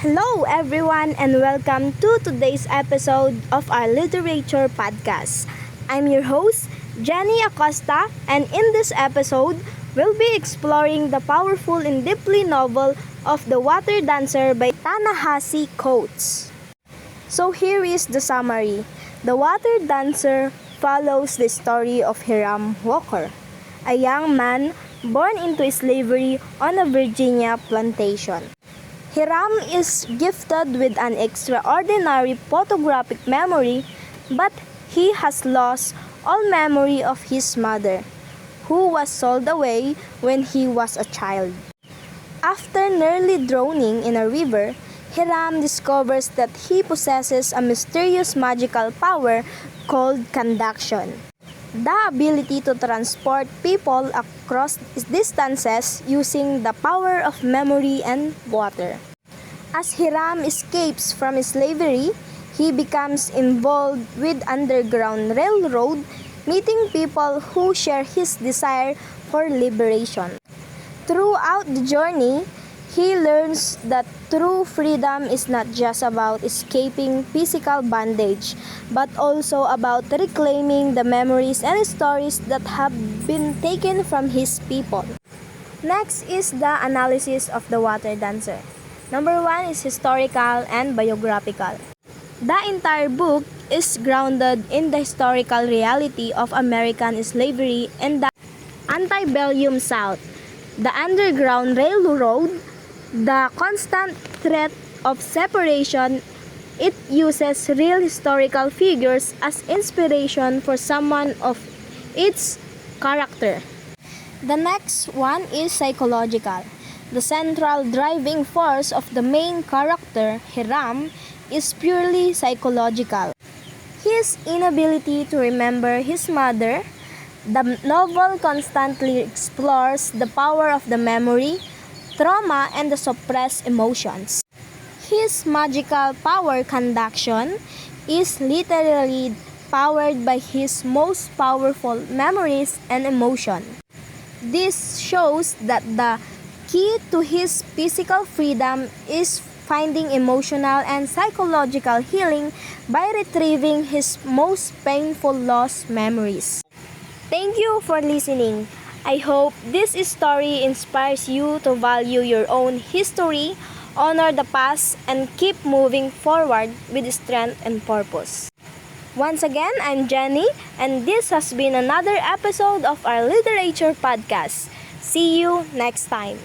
Hello everyone and welcome to today's episode of our literature podcast. I'm your host, Jenny Acosta, and in this episode, we'll be exploring the powerful and deeply novel of The Water Dancer by Ta-Nehisi Coates. So here is the summary. The Water Dancer follows the story of Hiram Walker, a young man born into slavery on a Virginia plantation. Hiram is gifted with an extraordinary photographic memory, but he has lost all memory of his mother, who was sold away when he was a child. After nearly drowning in a river, Hiram discovers that he possesses a mysterious magical power called conduction, the ability to transport people across distances using the power of memory and water. As Hiram escapes from slavery, he becomes involved with Underground Railroad, meeting people who share his desire for liberation. Throughout the journey, he learns that true freedom is not just about escaping physical bondage, but also about reclaiming the memories and stories that have been taken from his people. Next is the analysis of The Water Dancer. Number 1 is historical and biographical. The entire book is grounded in the historical reality of American slavery and the antebellum South, the Underground Railroad, the constant threat of separation. It uses real historical figures as inspiration for someone of its character. The next one is psychological. The central driving force of the main character, Hiram, is purely psychological. His inability to remember his mother. The novel constantly explores the power of the memory, trauma, and the suppressed emotions. His magical power, conduction, is literally powered by his most powerful memories and emotion. This shows that the key to his physical freedom is finding emotional and psychological healing by retrieving his most painful lost memories. Thank you for listening. I hope this story inspires you to value your own history, honor the past, and keep moving forward with strength and purpose. Once again, I'm Jenny, and this has been another episode of our literature podcast. See you next time.